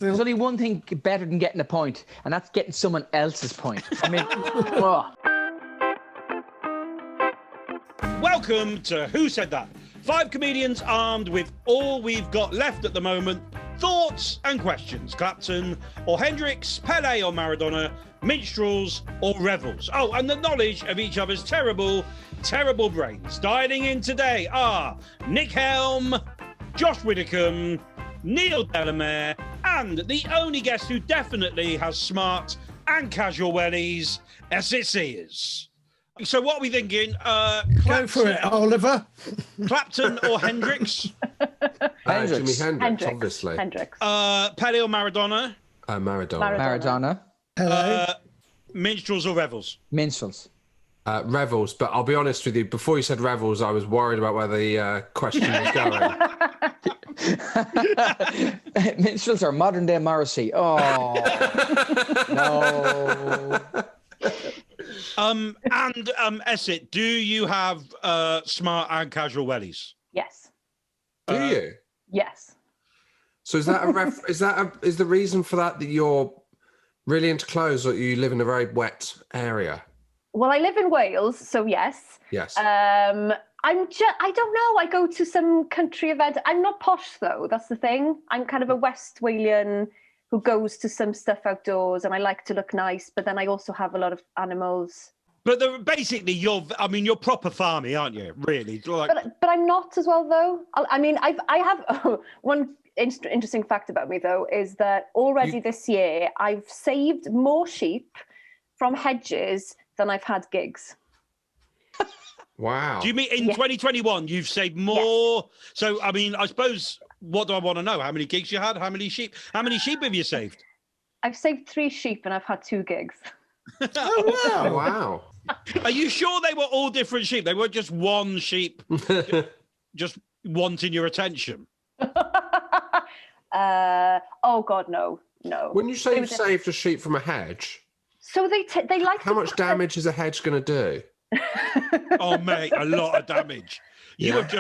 There's only one thing better than getting a point, and that's getting someone else's point. I mean, Welcome to Who Said That? 5 comedians armed with all we've got left at the moment. Thoughts and questions. Clapton or Hendrix, Pele or Maradona, minstrels or revels. Oh, and the knowledge of each other's terrible, terrible brains. Dialing in today are Nick Helm, Josh Widdicombe, Neil Delamere, and the only guest who definitely has smart and casual wellies, Esyllt Sears. So what are we thinking? Go for it, Oliver. Clapton or Hendrix? Jimi Hendrix, obviously. Pele or Maradona? Maradona. Hello. Minstrels or revels? Minstrels. Revels, but I'll be honest with you, before you said revels, I was worried about where the question was going. Minstrels are modern day Morrissey. Oh, no. And Esyllt, do you have smart and casual wellies? Yes. Do you? Yes. So is that is the reason for that you're really into clothes, or you live in a very wet area? Well, I live in Wales, so yes. Yes. I don't know. I go to some country event. I'm not posh though. That's the thing. I'm kind of a West Walian who goes to some stuff outdoors, and I like to look nice. But then I also have a lot of animals. But basically, you're proper farmy, aren't you? Really? Like... But I'm not as well though. I have one interesting fact about me though is that already this year I've saved more sheep from hedges than I've had gigs. Wow. Do you mean in 2021 you've saved more? Yes. So, I mean, I suppose, what do I want to know? How many gigs you had? How many sheep have you saved? I've saved 3 sheep and I've had 2 gigs. Oh, wow. Wow. Are you sure they were all different sheep? They weren't just one sheep just wanting your attention? Oh, God, no. When you say you've saved a sheep from a hedge... So they like. How much damage is a hedge going to do? Oh, mate, a lot of damage. You have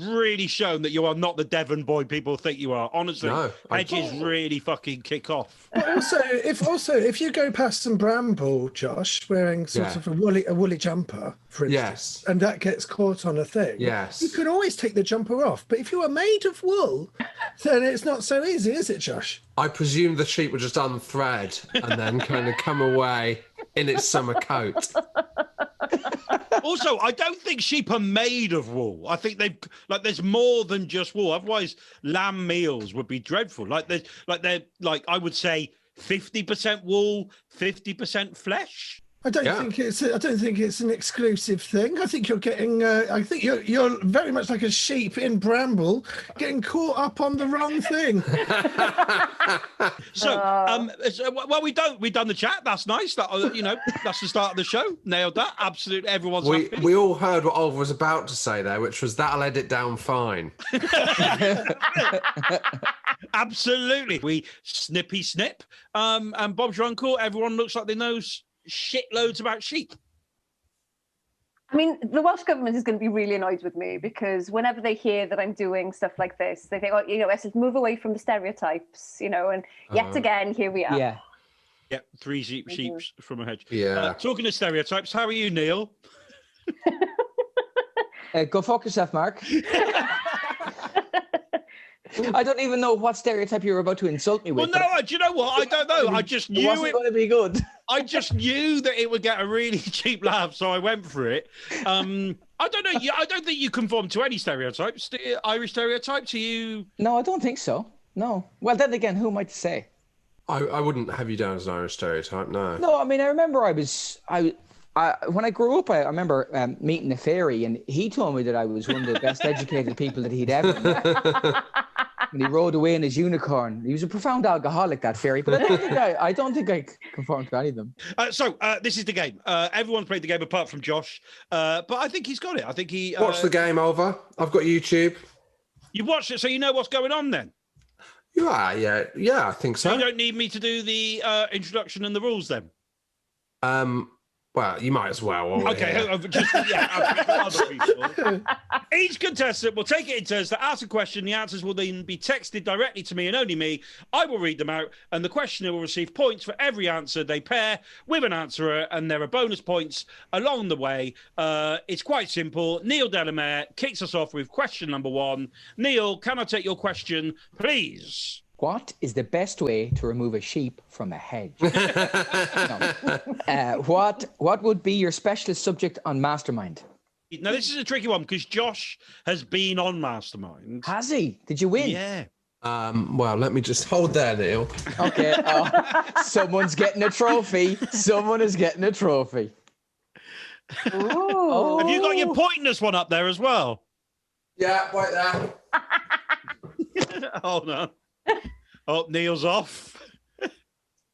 really shown that you are not the Devon boy people think you are. Honestly, no, hedges really fucking kick off. But if you go past some bramble, Josh, wearing sort of a woolly jumper, for instance, and that gets caught on a thing, you can always take the jumper off. But if you are made of wool, then it's not so easy, is it, Josh? I presume the sheep would just unthread and then kind of come away in its summer coat. Also, I don't think sheep are made of wool. I think there's more than just wool. Otherwise, lamb meals would be dreadful. They're I would say 50% wool, 50% flesh. I don't think it's an exclusive thing. I think you're getting. I think you're very much like a sheep in bramble, getting caught up on the wrong thing. Well, we've done the chat. That's nice. That's the start of the show. Nailed that. Absolutely, everyone's happy. We all heard what Oliver was about to say there, which was that'll edit down fine. Absolutely. We snippy snip. And Bob's your uncle. Everyone looks like they know shitloads about sheep. I mean, the Welsh government is going to be really annoyed with me because whenever they hear that I'm doing stuff like this, they think, let's move away from the stereotypes, and yet again, here we are. Yeah. Yeah, 3 sheep from a hedge. Yeah. Talking of stereotypes, how are you, Neil? Go fuck yourself, Mark. I don't even know what stereotype you were about to insult me with. Well, no, do you know what? I don't know. I just knew it wasn't going to be good. I just knew that it would get a really cheap laugh, so I went for it. I don't know. I don't think you conform to any stereotypes. Irish stereotypes? Are you? No, I don't think so. No. Well, then again, who am I to say? I wouldn't have you down as an Irish stereotype, no. No, I mean, I remember when I grew up, I remember meeting a fairy, and he told me that I was one of the best educated people that he'd ever met. And he rode away in his unicorn. He was a profound alcoholic, that fairy, but I don't think I conform to any of them. So this is the game. Everyone's played the game apart from Josh, but I think he's got it. I think he... Watch the game, Oliver. I've got YouTube. You've watched it, so you know what's going on then? Yeah, I think so. You don't need me to do the introduction and the rules then? Well, you might as well. Okay, other people. Each contestant will take it in turns to ask a question. The answers will then be texted directly to me and only me. I will read them out, and the questioner will receive points for every answer they pair with an answerer, and there are bonus points along the way. It's quite simple. Neil Delamere kicks us off with question number 1. Neil, can I take your question, please? What is the best way to remove a sheep from a hedge? What would be your specialist subject on Mastermind? Now, this is a tricky one because Josh has been on Mastermind. Has he? Did you win? Yeah. Well, let me just hold there, Neil. Okay. Someone's getting a trophy. Someone is getting a trophy. Ooh. Have you got your pointless one up there as well? Yeah, right there. Oh, no. Oh, Neil's off.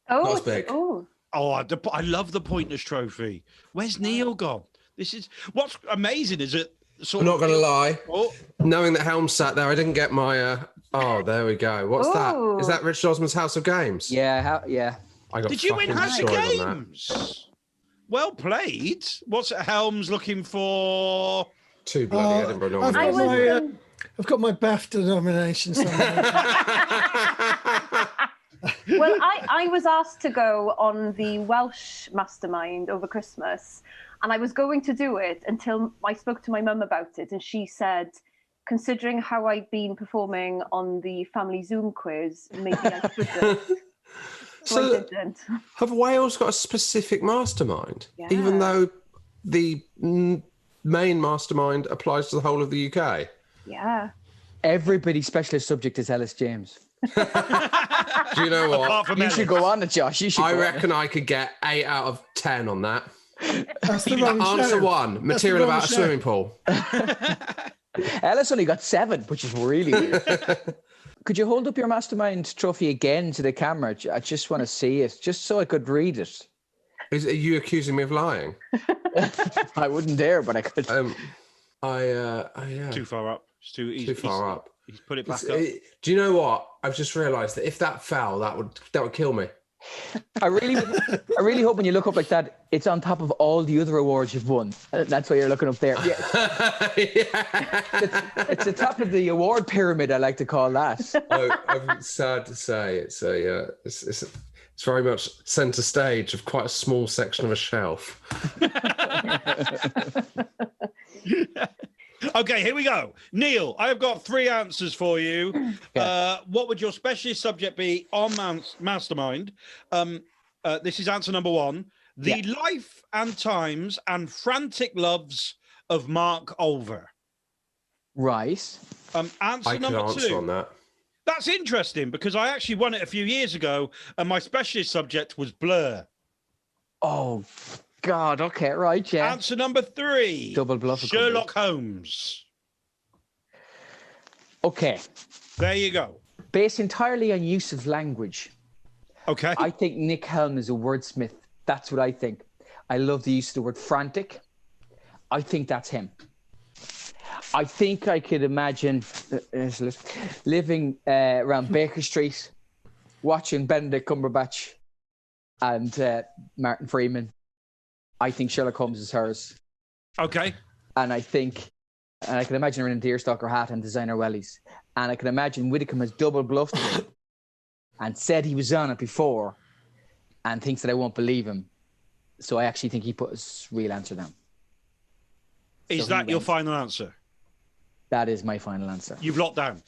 Oh, Not as big. Oh. Oh, I love the pointless trophy. Where's Neil gone? This is what's amazing. Is it? I'm not going to lie. Oh. Knowing that Helm sat there, I didn't get my. Oh, there we go. What's that? Is that Richard Osman's House of Games? Yeah. Yeah. I got Did you win House of destroyed on that. Games? Well played. What's Helm's looking for? 2 bloody Edinburgh nominations. I've got my BAFTA nomination somewhere. Well, I was asked to go on the Welsh Mastermind over Christmas, and I was going to do it until I spoke to my mum about it, and she said, considering how I'd been performing on the family Zoom quiz, maybe I shouldn't. So I didn't. Have Wales got a specific mastermind, Yeah. even though the main mastermind applies to the whole of the UK? Yeah. Everybody's specialist subject is Ellis James. Do you know what? Apart from You Ellis. should go on it, Josh. You should. I reckon I could get 8 out of 10 on that. That's the wrong Answer show. 1, material about a swimming pool. Ellis only got 7, which is really weird. Could you hold up your Mastermind trophy again to the camera? I just want to see it, just so I could read it. Are you accusing me of lying? I wouldn't dare, but I could. Yeah. Too far up. It's Too far up. He's put it back up. Do you know what? I've just realised that if that fell, that would kill me. I really hope when you look up like that, it's on top of all the other awards you've won. That's why you're looking up there. Yeah. It's the top of the award pyramid, I like to call that. I'm sad to say it's very much centre stage of quite a small section of a shelf. Okay, here we go. Neil, I have got 3 answers for you. What would your specialist subject be on Mastermind? This is answer number 1. The life and times and frantic loves of Mark Olver. Right. Answer number 2. Answer on that. That's interesting because I actually won it a few years ago and my specialist subject was Blur. Oh, God. Okay, right, yeah. Answer number 3. Double bluff. Sherlock Holmes. Okay. There you go. Based entirely on use of language. Okay. I think Nick Helm is a wordsmith. That's what I think. I love the use of the word frantic. I think that's him. I think I could imagine living around Baker Street, watching Benedict Cumberbatch and Martin Freeman. I think Sherlock Holmes is hers. Okay. And I can imagine her in a deerstalker hat and designer wellies. And I can imagine Widdicombe has double bluffed him and said he was on it before and thinks that I won't believe him. So I actually think he put his real answer down. Is that your final answer? That is my final answer. You've locked down.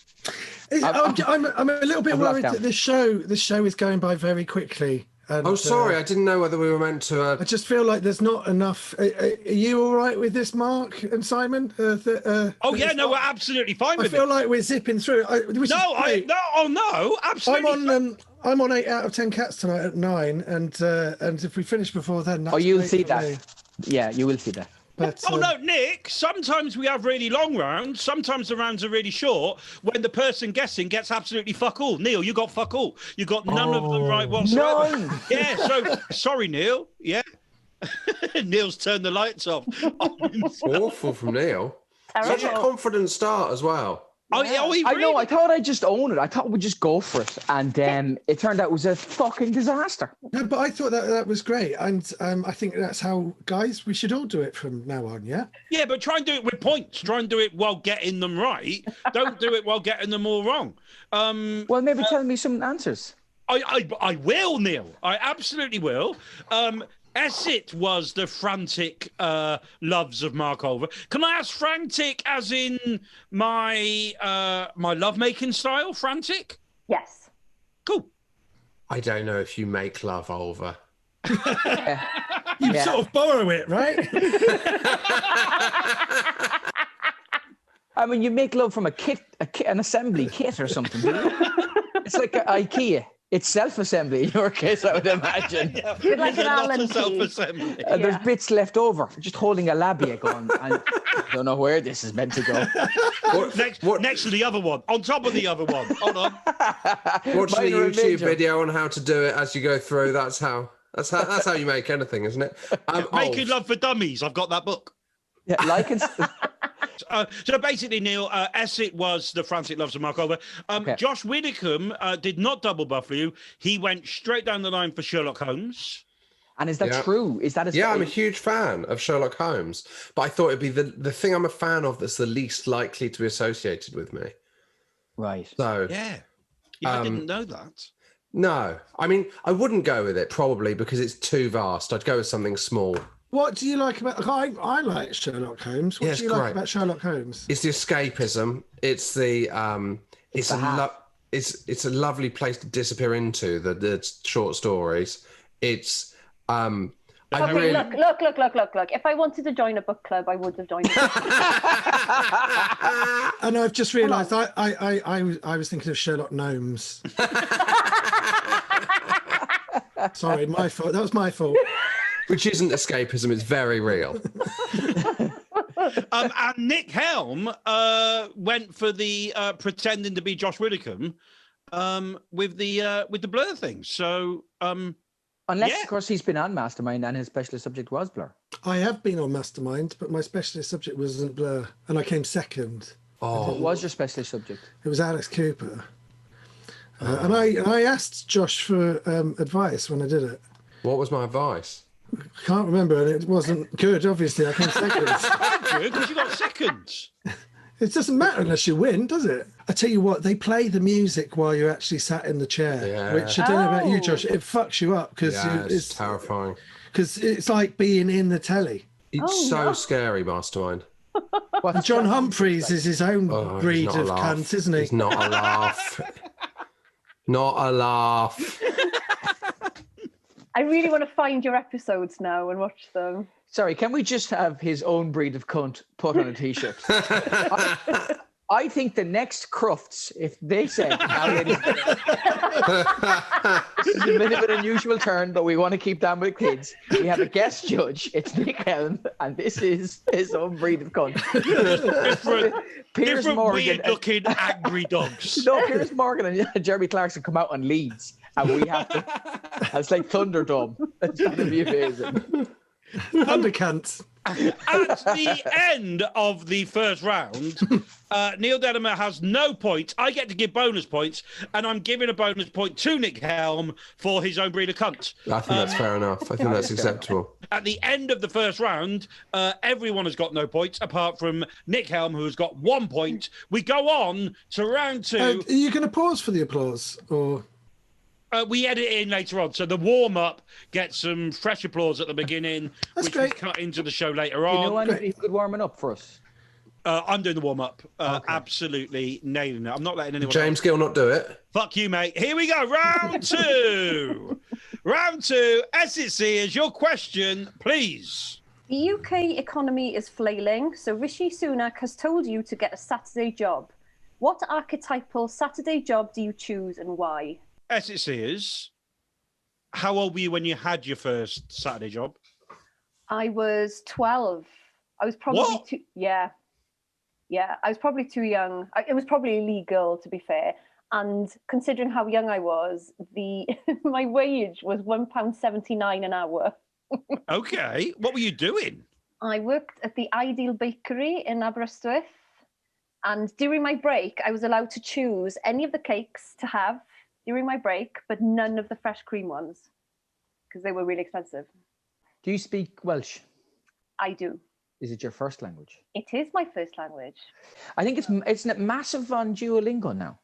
I'm a little bit worried that the show is going by very quickly. And, sorry, I didn't know whether we were meant to. I just feel like there's not enough. Are you all right with this, Mark and Simon? We're absolutely fine with it. I feel like we're zipping through. Absolutely. I'm on 8 out of 10 cats tonight at 9, and if we finish before then, that's you'll great see for that. me. Yeah, you will see that. But, no, Nick, sometimes we have really long rounds. Sometimes the rounds are really short when the person guessing gets absolutely fuck all. Neil, you got fuck all. You got none of them right whatsoever. None. Yeah, so sorry, Neil. Yeah. Neil's turned the lights off. Awful from Neil. Terrible. Such a confident start as well. I know. I thought I'd just own it. I thought we'd just go for it, and it turned out it was a fucking disaster. No, but I thought that was great, and I think that's how we should all do it from now on. Yeah. Yeah, but try and do it with points. Try and do it while getting them right. Don't do it while getting them all wrong. Well, maybe tell me some answers. I will, Neil. I absolutely will. Esyllt was the frantic loves of Mark Olver. Can I ask frantic as in my lovemaking style, frantic? Yes. Cool. I don't know if you make love, Olver. You sort of borrow it, right? I mean, you make love from an assembly kit or something, do you? It's like IKEA. It's self-assembly in your case, I would imagine. You're like an Allen self-assembly. And there's bits left over, just holding a labia going, I don't know where this is meant to go. Next to the other one, on top of the other one. Hold on. Watch the YouTube video on how to do it as you go through. That's how you make anything, isn't it? Making Love for Dummies. I've got that book. Yeah, like and so basically, Neil, Esyllt was the frantic loves of Mark Olver. Josh Widdicombe did not double buff for you. He went straight down the line for Sherlock Holmes. And is that true? Is that I'm a huge fan of Sherlock Holmes, but I thought it'd be the thing I'm a fan of that's the least likely to be associated with me. Right. So I didn't know that. No, I mean, I wouldn't go with it probably because it's too vast. I'd go with something small. What do you like about? I like Sherlock Holmes. What do you like about Sherlock Holmes? It's the escapism. It's the it's a lovely place to disappear into. The short stories. It's Look. If I wanted to join a book club, I would have joined it. And I've just realised I was thinking of Sherlock Gnomes. Sorry, my fault. That was my fault. Which isn't escapism, it's very real. And Nick Helm went for the pretending to be Josh Widdicombe with the blur thing. So unless of course he's been on Mastermind and his specialist subject was blur. I have been on Mastermind, but my specialist subject wasn't blur, and I came second. What was your specialist subject? It was Alex Cooper. And I asked Josh for advice when I did it. What was my advice? I can't remember, and it wasn't good, obviously. I came second. Good, because you got seconds. It doesn't matter unless you win, does it? I tell you what, they play the music while you're actually sat in the chair, which I don't know about you, Josh. It fucks you up because it's terrifying. Because it's like being in the telly. It's so scary, Mastermind. And John Humphreys is his own breed of cunt, isn't he? He's not a laugh. Not a laugh. I really want to find your episodes now and watch them. Sorry, can we just have his own breed of cunt put on a T-shirt? I think the next Crufts, if they said, this is a bit of an unusual turn, but we want to keep them with kids. We have a guest judge. It's Nick Helm, and this is his own breed of cunt. Different weird-looking angry dogs. No, Piers Morgan and Jeremy Clarkson come out on leads, and we have to. It's like Thunderdome. It's going to be amazing. Thundercunts. At the end of the first round, Neil Delamere has no points. I get to give bonus points, and I'm giving a bonus point to Nick Helm for his own breed of cunt. I think that's fair enough. I think that's acceptable. At the end of the first round, everyone has got no points, apart from Nick Helm, who has got 1 point. We go on to round two. Are you going to pause for the applause, or...? We edit it in later on. So the warm-up gets some fresh applause at the beginning, which we cut into the show later on. You know anybody who could warming up for us? I'm doing the warm-up. Absolutely nailing it. I'm not letting anyone James Gill not do it. Fuck you, mate. Here we go. Round two. Round two. Esyllt Sears, your question, please. The UK economy is flailing, so Rishi Sunak has told you to get a Saturday job. What archetypal Saturday job do you choose and why? Esyllt Sears, how old were you when you had your first Saturday job? I was 12. I was probably too... Yeah, I was probably too young. It was probably illegal, to be fair. And considering how young I was, my wage was £1.79 an hour. Okay. What were you doing? I worked at the Ideal Bakery in Aberystwyth. And during my break, I was allowed to choose any of the cakes to have during my break, but none of the fresh cream ones because they were really expensive. Do you speak Welsh? I do. Is it your first language? It is my first language. I think it's massive on Duolingo now.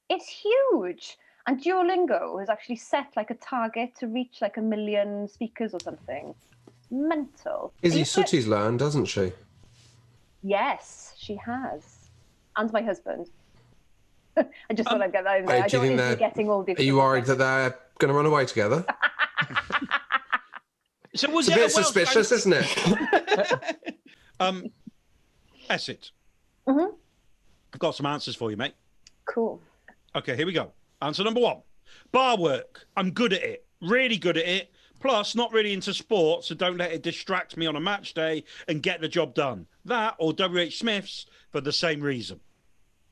It's huge. And Duolingo has actually set like a target to reach like 1 million speakers or something. Mental. Izzy Sooty's learned, doesn't she? Yes, she has. And my husband. I just thought I'd get that in there. I don't want to be getting all different. Are you worried that they're going to run away together? So was it's a bit suspicious, isn't it? Esyllt. Mm-hmm. I've got some answers for you, mate. Cool. Okay, here we go. Answer number 1. Bar work. I'm good at it. Really good at it. Plus, not really into sport, so don't let it distract me on a match day and get the job done. That or W.H. Smith's for the same reason.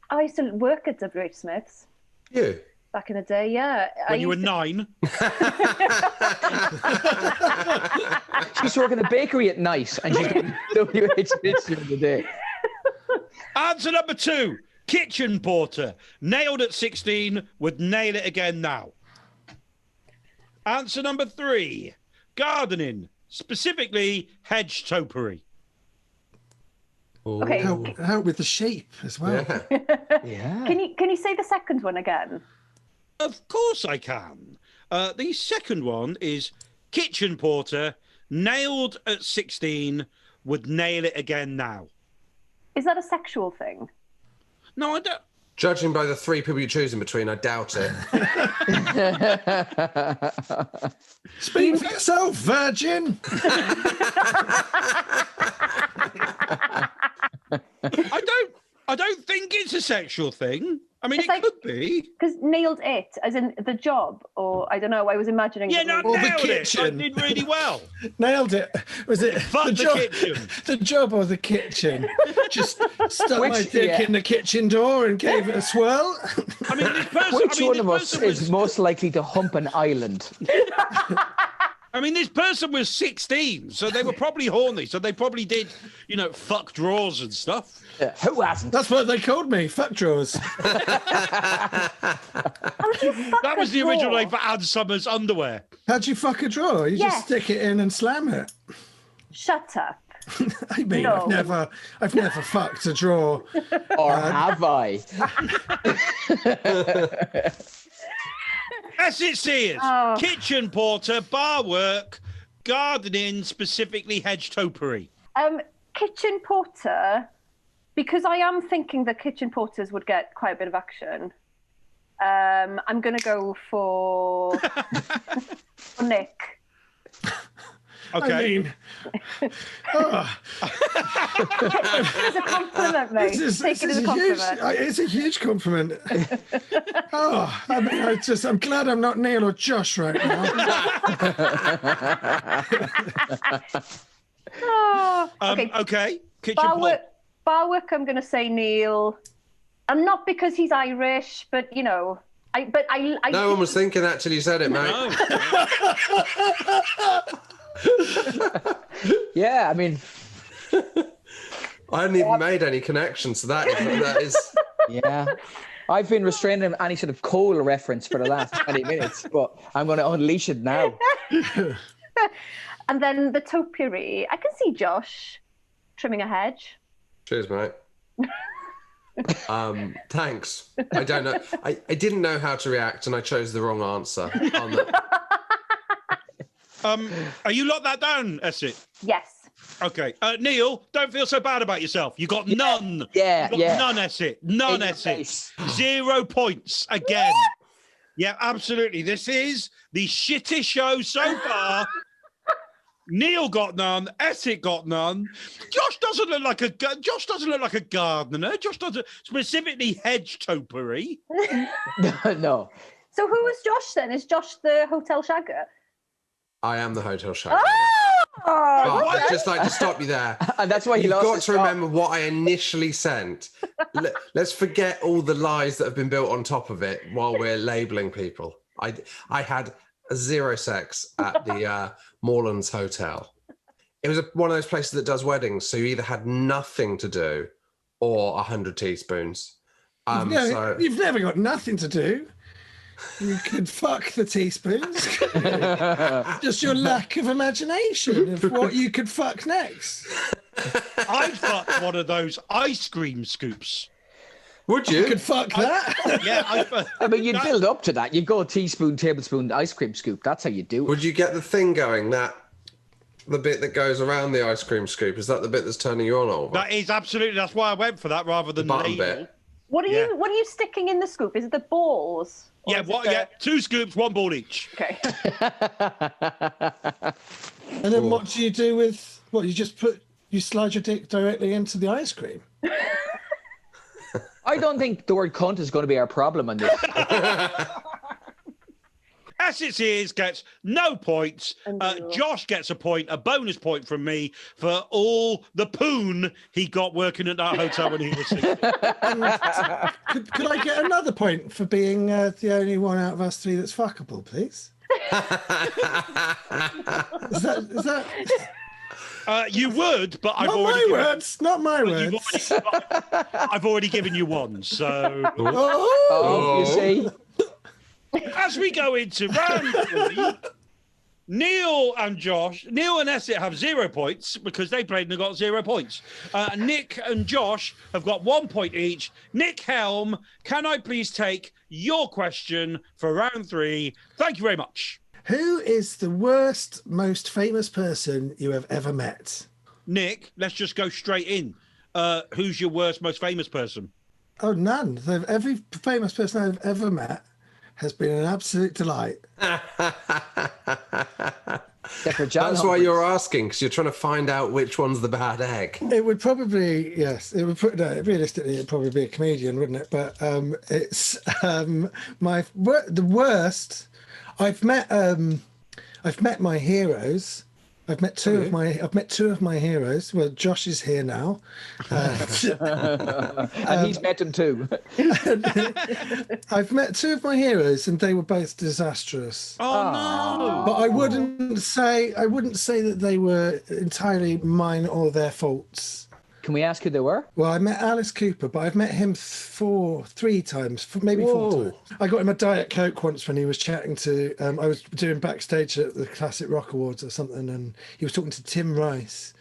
I used to work at W.H. Smith's. You? Back in the day, yeah. When you were 9? She used to work in the bakery at night and she did WH Smith's during the day. Answer number 2. Kitchen porter. Nailed at 16. Would nail it again now. Answer number 3. Gardening. Specifically, hedge topiary. Okay. Help with the shape as well. Yeah. Can you say the second one again? Of course I can. The second one is kitchen porter. Nailed at 16. Would nail it again now. Is that a sexual thing? No, I don't. Judging by the 3 people you're choosing between, I doubt it. Speak for yourself, virgin. I don't think it's a sexual thing. I mean, It's it could be. Because nailed it, as in the job, or I don't know. I was imagining. Yeah, no, Or the nailed it. I kitchen. did really well. Nailed it. Was it Fuck the kitchen. The job or the kitchen? Just stuck my Which- dick yeah. in the kitchen door and gave it a swirl. I mean, this person. Which one of us is most likely to hump an island? I mean, this person was 16, so they were probably horny. So they probably did, fuck drawers and stuff. Who hasn't? That's what they called me. Fuck drawers. That was the original name for Ann Summers' underwear. How'd you fuck a drawer? You just stick it in and slam it. Shut up. I mean, No. I've never fucked a drawer. Or have I? Esyllt Sears, Oh. kitchen porter, bar work, gardening, specifically hedge topiary. Kitchen porter, because I am thinking that kitchen porters would get quite a bit of action. I'm going to go for Nick. Okay. I mean, It's a compliment, mate. Take it as a compliment. It's a huge compliment. I mean, I'm glad I'm not Neil or Josh right now. Okay. Kitchen porter. Bar work, I'm going to say Neil. And not because he's Irish, but, I No one was thinking that till you said it, mate. No. Yeah, I mean, I hadn't even made any connections to that. That is... yeah. I've been restraining any sort of coal reference for the last 20 minutes, but I'm going to unleash it now. And then the topiary, I can see Josh trimming a hedge. Cheers, mate. Thanks. I don't know. I didn't know how to react, and I chose the wrong answer. On the... Are you locked that down, Esyllt? Yes. Okay. Neil, don't feel so bad about yourself. You got none. Yeah, You got none, Esyllt. None, Esyllt. 0 points again. Yeah, absolutely. This is the shittest show so far. Neil got none. Esyllt got none. Josh doesn't look like a gardener. Josh doesn't specifically hedge topiary. No. So who is Josh then? Is Josh the hotel shagger? I am the hotel shagger. Oh, But I'd just like to stop you there. And that's why he You've lost got his to job. remember what I initially sent. Let's forget all the lies that have been built on top of it while we're labelling people. I had 0 sex at the Moorlands Hotel. It was one of those places that does weddings, so you either had nothing to do or 100 teaspoons. You've never got nothing to do. You could fuck the teaspoons. Just your lack of imagination of what you could fuck next. I'd fuck one of those ice cream scoops. Would you? You could fuck that. Yeah, I mean, you'd build up to that. You'd go teaspoon, tablespoon, ice cream scoop. That's how you do it. Would you get the thing going, the bit that goes around the ice cream scoop? Is that the bit that's turning you on over? That is absolutely. That's why I went for that rather than the button ladle. bit. What are you sticking in the scoop? Is it the balls? Yeah, yeah. 2 scoops, 1 ball each. Okay. And then what do you do with what? You slide your dick directly into the ice cream. I don't think the word cunt is going to be our problem on this. Esyllt Sears gets no points. Josh gets a point, a bonus point from me for all the poon he got working at that hotel when he was 16. Could I get another point for being the only one out of us 3 that's fuckable, please? Is that... You would, but I've not my words. I've already given you one, so. You see. As we go into round 3, Neil and Esyllt have 0 points because they played and got 0 points. Nick and Josh have got 1 point each. Nick, Helm, can I please take your question for round 3? Thank you very much. Who is the worst, most famous person you have ever met? Nick, let's just go straight in. Who's your worst, most famous person? Oh, none. Every famous person I've ever met has been an absolute delight. That's why you're asking, because you're trying to find out which one's the bad egg. It would probably, yes. It would realistically, it'd probably be a comedian, wouldn't it? But it's the worst. I've met my heroes. I've met two of my heroes. Well, Josh is here now, and he's met them too. I've met 2 of my heroes, and they were both disastrous. Oh no! But I wouldn't say that they were entirely mine or their faults. Can we ask who they were? Well, I met Alice Cooper, but I've met him 3 times, maybe 4 times. I got him a Diet Coke once when he was chatting to, I was doing backstage at the Classic Rock Awards or something, and he was talking to Tim Rice.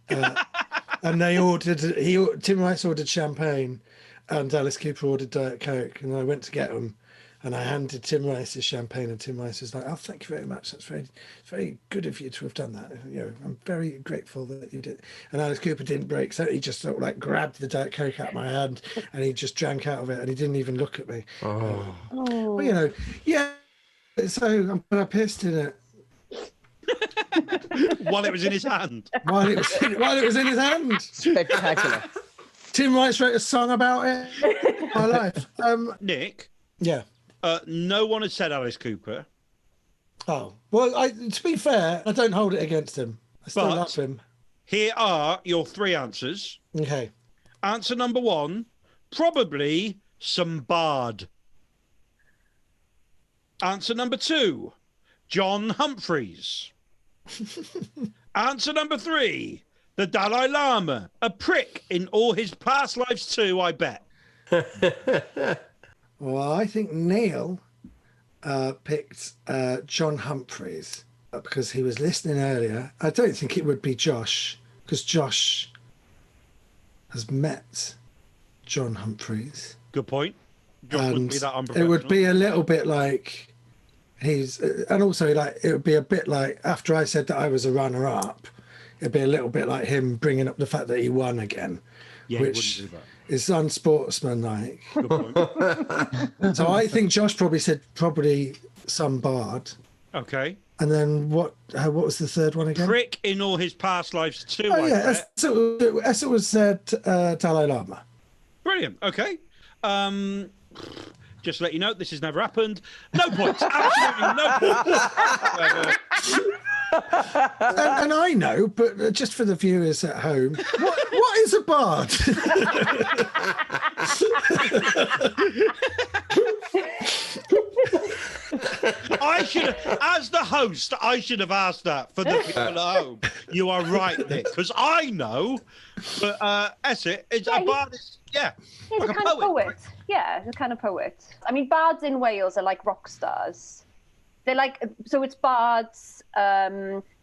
And Tim Rice ordered champagne, and Alice Cooper ordered Diet Coke, and I went to get them. And I handed Tim Rice his champagne, and Tim Rice was like, "Oh, thank you very much. That's very, very good of you to have done that. I'm very grateful that you did." And Alice Cooper didn't break, so he just sort of like grabbed the Diet Coke out of my hand, and he just drank out of it, and he didn't even look at me. Well, yeah. So I pissed in it while it was in his hand. While it was in his hand. Spectacular. Tim Rice wrote a song about it. My life. Nick. Yeah. No one has said Alice Cooper. Oh, well, to be fair, I don't hold it against him. I still love him. Here are your 3 answers. Okay. Answer number 1, probably some bard. Answer number 2, John Humphreys. Answer number 3, the Dalai Lama. A prick in all his past lives too, I bet. Well, I think Neil picked John Humphreys because he was listening earlier. I don't think it would be Josh, because Josh has met John Humphreys. Good point. Josh wouldn't be that unprofessional. It would be a little bit like and also like it would be a bit like after I said that I was a runner-up, it'd be a little bit like him bringing up the fact that he won again, which is unsportsmanlike. Good point. So I think Josh probably said some bard. Okay. And then what was the third one again? Prick in all his past lives too. Oh yeah, Esyllt was said Dalai Lama. Brilliant. Okay. Just to let you know, this has never happened. No points. Absolutely no points. And I know, but just for the viewers at home, what is a bard? I should have, as the host, I should have asked that for the people at home. You are right, Nick, because I know. But Esyllt, it's a bard. Yeah, he's like a kind of poet. Yeah, he's a kind of poet. I mean, bards in Wales are like rock stars. They're like, so it's bards,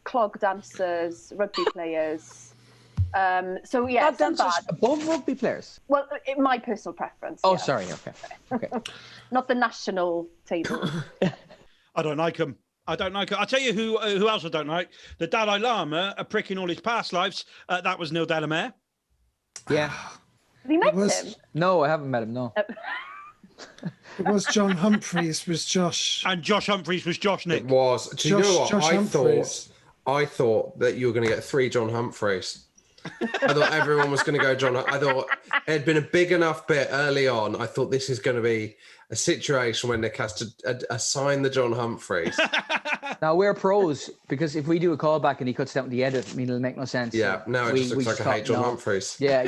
clog dancers, rugby players. So yeah, Clog dancers above rugby players. Well, my personal preference. Oh, yeah. sorry. Okay. Not the national table. I don't like them. I don't like it. I'll tell you who else I don't like. The Dalai Lama, a prick in all his past lives. That was Neil Delamere. Yeah. Have you met him? No, I haven't met him, no. It was John Humphreys, was Josh. And Josh Humphreys was Josh, Nick. It was. Do you know what? I thought that you were going to get 3 John Humphreys. I thought everyone was going to go John. I thought it had been a big enough bit early on. I thought this is going to be a situation when Nick has to assign the John Humphreys. Now we're pros, because if we do a callback and he cuts down the edit, I mean, it'll make no sense. Yeah, now it just looks like I hate John Humphreys. Yeah.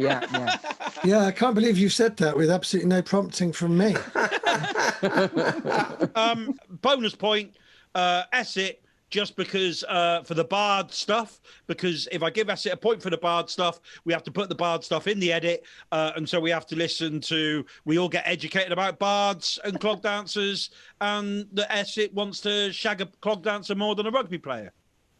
Yeah, I can't believe you said that with absolutely no prompting from me. Bonus point, Esyllt, just because for the bard stuff, because if I give Esyllt a point for the bard stuff, we have to put the bard stuff in the edit, and so we have to listen to, we all get educated about bards and clog dancers, and the Esyltt wants to shag a clog dancer more than a rugby player.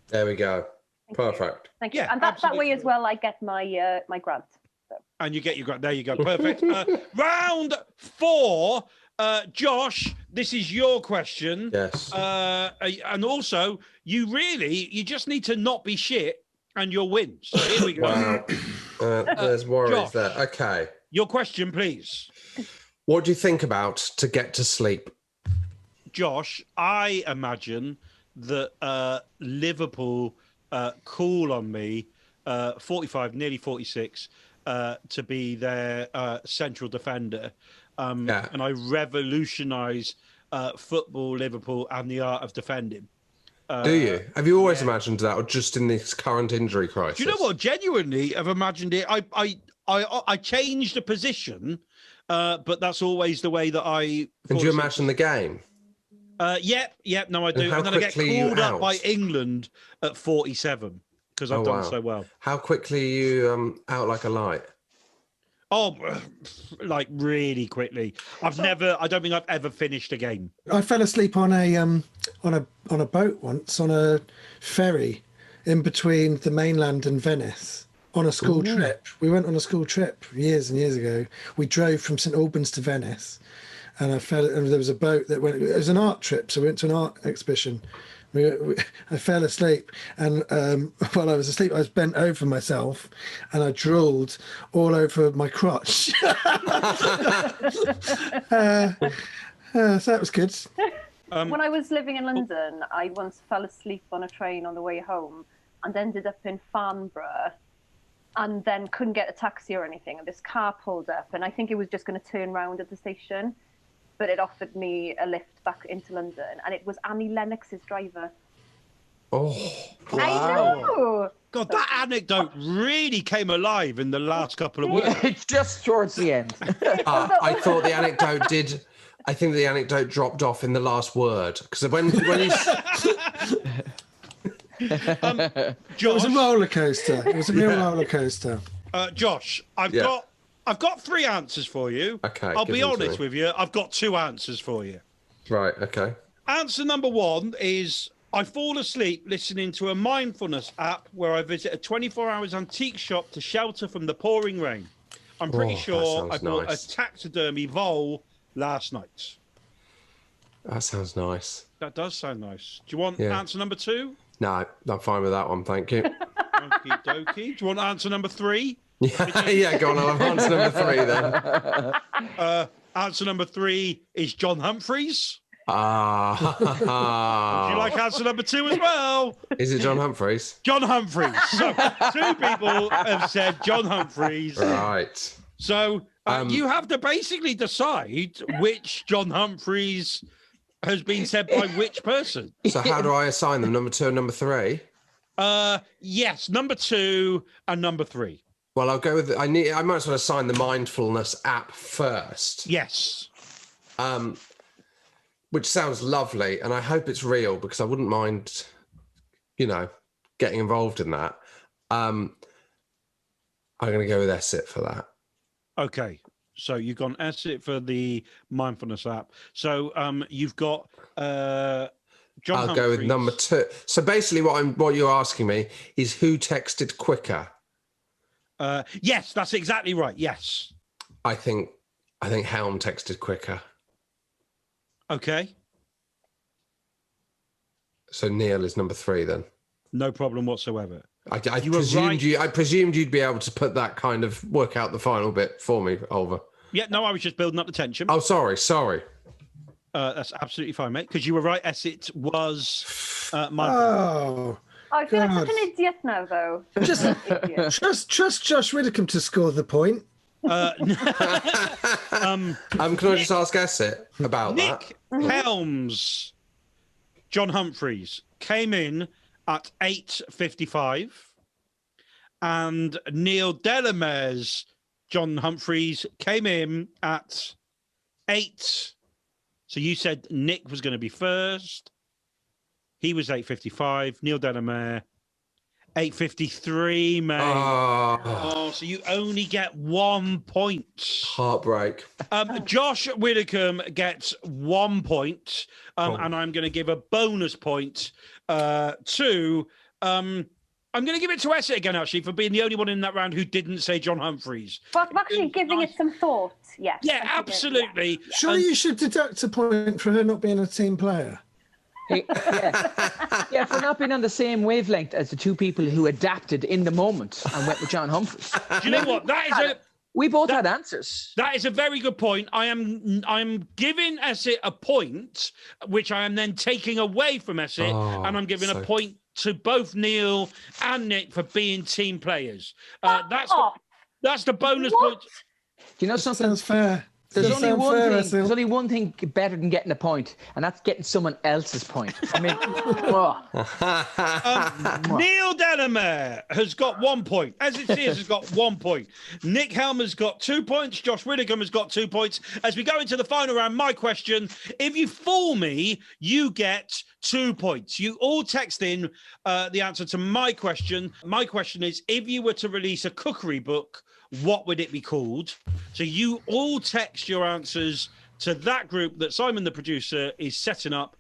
There we go. Perfect. Thank you. Yeah, and that way as well, I get my my grant. So. And you get your grant. There you go. Perfect. Round 4. Josh, this is your question. Yes. And also, you just need to not be shit and you'll win. So here we go. Wow. There's worries Josh, there. Okay. Your question, please. What do you think about to get to sleep? Josh, I imagine that Liverpool call on me, 45, nearly 46, to be their central defender. And I revolutionise football, Liverpool, and the art of defending. Do you? Have you always imagined that, or just in this current injury crisis? Do you know what? Genuinely, I've imagined it. I changed the position, but that's always the way that I. And do you imagine the game? Yeah, no, I do. And then I get called up by England at 47 because I've done so well. How quickly are you out like a light? Oh, like really quickly. I don't think I've ever finished a game. I fell asleep on a boat once, on a ferry in between the mainland and Venice on a school trip. We went on a school trip years and years ago. We drove from St Albans to Venice, and and there was a boat that went. It was an art trip, so we went to an art exhibition. I fell asleep, and while I was asleep, I was bent over myself, and I drooled all over my crotch. So that was good. When I was living in London, I once fell asleep on a train on the way home and ended up in Farnborough, and then couldn't get a taxi or anything. And this car pulled up, and I think it was just going to turn round at the station. But it offered me a lift back into London, and it was Annie Lennox's driver. Oh, wow. I know. God, that anecdote really came alive in the last couple of weeks. Yeah, it's just towards the end. I thought the anecdote did. I think the anecdote dropped off in the last word, because when you. Josh, it was a roller coaster. It was a real roller coaster. Josh, I've got 3 answers for you. Okay. I'll be honest with you. I've got 2 answers for you. Right. Okay. Answer number 1 is I fall asleep listening to a mindfulness app where I visit a 24 hours antique shop to shelter from the pouring rain. I'm pretty sure I bought a taxidermy vole last night. That sounds nice. That does sound nice. Do you want answer number 2? No, I'm fine with that one. Thank you. Okie dokie. Do you want answer number 3? Yeah, go on. I'll have answer number 3 then. Answer number 3 is John Humphreys. Would you like answer number 2 as well? Is it John Humphreys? John Humphreys. So 2 people have said John Humphreys. Right. So you have to basically decide which John Humphreys has been said by which person. So how do I assign them? Number 2 and number 3? Yes, number 2 and number 3. Well, I'll go with. I might as well assign the mindfulness app first. Yes. which sounds lovely, and I hope it's real because I wouldn't mind, getting involved in that. I'm going to go with Esyllt for that. Okay. So you've gone Esyllt for the mindfulness app. So you've got John I'll go with number 2. So basically what you're asking me is who texted quicker? Yes, that's exactly right. Yes. I think Helm texted quicker. Okay. So Neil is number 3 then. No problem whatsoever. I presumed you'd be able to put that kind of work out the final bit for me, Oliver. Yeah, no, I was just building up the tension. Oh, sorry. That's absolutely fine, mate. Because you were right. Esyllt was my. Oh. I feel like such an idiot now, though. Trust Josh Widdicombe to score the point. Can I just ask Esyltt about Nick Helm's John Humphreys came in at 8:55, and Neil Delamere's John Humphreys came in at 8. So you said Nick was going to be first. He was 8:55. Neil Delamere, 8:53, mate. Oh, so you only get 1 point. Heartbreak. Josh Widdicombe gets 1 point, and I'm going to give a bonus point to. I'm going to give it to Esyltt again, actually, for being the only one in that round who didn't say John Humphreys. But I'm actually giving it some thought. Yes. Yeah, absolutely. Yeah. Surely you should deduct a point for her not being a team player. Hey, yeah, for not being on the same wavelength as the two people who adapted in the moment and went with John Humphreys. Do you know what? We both had answers. That is a very good point. I'm giving Esyltt a point, which I am then taking away from Esyltt, and I'm giving a point to both Neil and Nick for being team players. That's the bonus point. Do you know something? Sounds fair. There's only one thing better than getting a point, and that's getting someone else's point. I mean, Neil Delamere has got 1 point. Esyllt Sears has got 1 point. Nick Helm has got 2 points. Josh Widdicombe has got 2 points. As we go into the final round, my question: if you fool me, you get 2 points. You all text in the answer to my question. My question is: if you were to release a cookery book, what would it be called? So you all text your answers to that group that Simon, the producer, is setting up.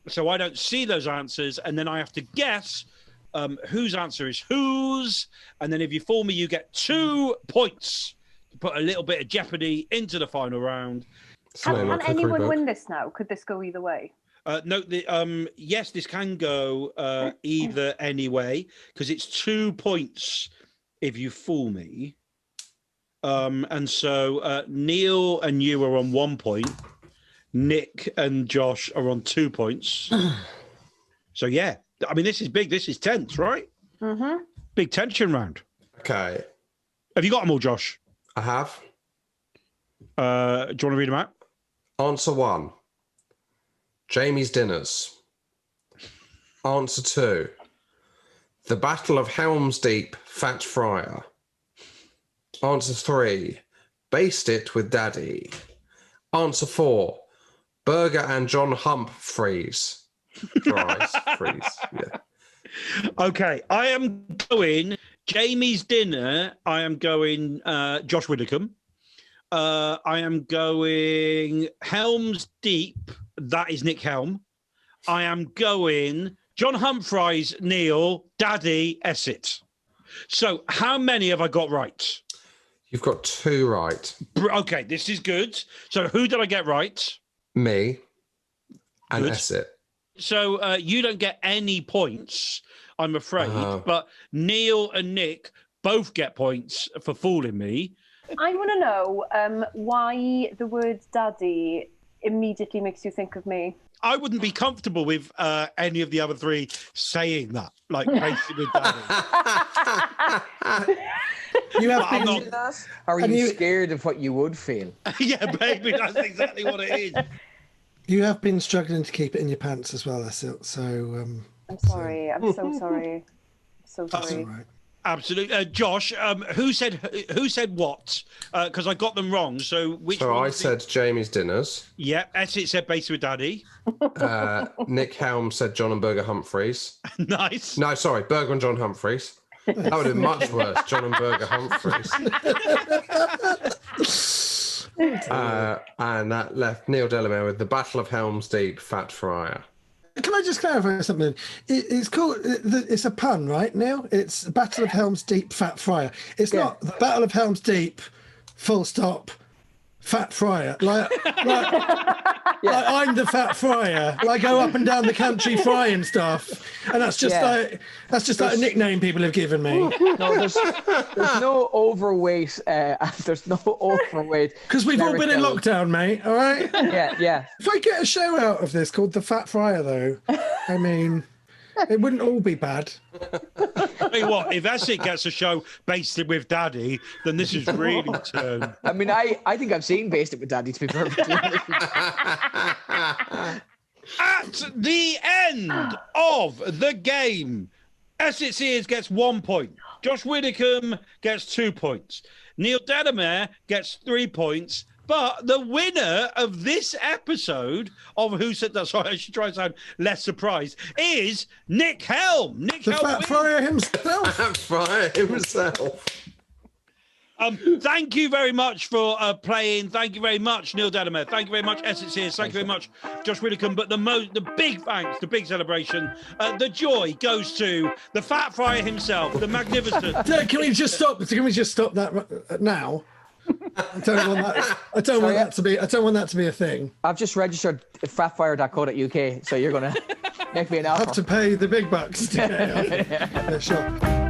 So I don't see those answers, and then I have to guess whose answer is whose. And then if you fool me, you get 2 points to put a little bit of jeopardy into the final round. Can anyone win this now? Could this go either way? No, yes, this can go either any way, because it's 2 points if you fool me. And so Neil and you are on 1 point. Nick and Josh are on 2 points. So, yeah, I mean, this is big. This is tense, right? Mm-hmm. Big tension round. Okay. Have you got them all, Josh? I have. Do you want to read them out? Answer 1. Jamie's Dinners. Answer 2. The Battle of Helm's Deep, Fat Friar. Answer 3. Baste It with Daddy. Answer 4. Burger and John Humphreys. Fries. Yeah. Okay, I am going Jamie's Dinner. I am going Josh Widdicombe. I am going Helm's Deep. That is Nick Helm. I am going John Humphreys, Neil, Daddy, Esyltt. So how many have I got right? You've got 2 right. Okay, this is good. So who did I get right? Me and Good. Esyltt. So you don't get any points, I'm afraid. But Neil and Nick both get points for fooling me. I want to know why the word daddy immediately makes you think of me. I wouldn't be comfortable with any of the other 3 saying that, like basically daddy. You have been, or are you scared of what you would feel? Yeah, baby, that's exactly what it is. You have been struggling to keep it in your pants as well, Esyltt. So I'm sorry. I'm so sorry. So sorry. That's all right. Absolutely. Josh, who said what? Because I got them wrong. So I said Jamie's dinners. Yeah, Esyllt said Base with Daddy. Nick Helm said John and Burger Humphreys. Nice. No, sorry, Burger and John Humphreys. That would have been much worse, John and Burger Humphreys. And that left Neil Delamere with the Battle of Helm's Deep, Fat Friar. Can I just clarify something? It's called, it's a pun, right, Neil? It's Battle of Helm's Deep, Fat Friar. It's not the Battle of Helm's Deep, full stop, Fat Friar. Like I'm the Fat Friar. I go up and down the country frying stuff, and that's just like a nickname people have given me. No, there's no overweight. There's no overweight. Because we've all been in lockdown, mate. All right. Yeah. If I get a show out of this called the Fat Friar, though, I mean, it wouldn't all be bad. Tell you what, if Esyllt gets a show based it with Daddy, then this is really turned. I mean, I think I've seen Based It with Daddy, to be perfectly honest. At the end of the game, Esyllt Sears gets 1 point. Josh Widdicombe gets 2 points. Neil Delamere gets 3 points. But the winner of this episode of Who Said That, sorry, I should try to sound less surprised, is Nick Helm. The Fat Friar himself. Fat Friar himself. Thank you very much for playing. Thank you very much, Neil Delamere. Thank you very much, Esyllt Sears. Thank you very much, Josh Widdicombe. But the big thanks, the big celebration, the joy goes to the Fat Friar himself, the magnificent. Can we just stop? Can we just stop that now? I don't want that. I don't want that to be a thing. I've just registered fatfire.co.uk, so you're gonna make me an offer. I have to pay the big bucks. Yeah, sure.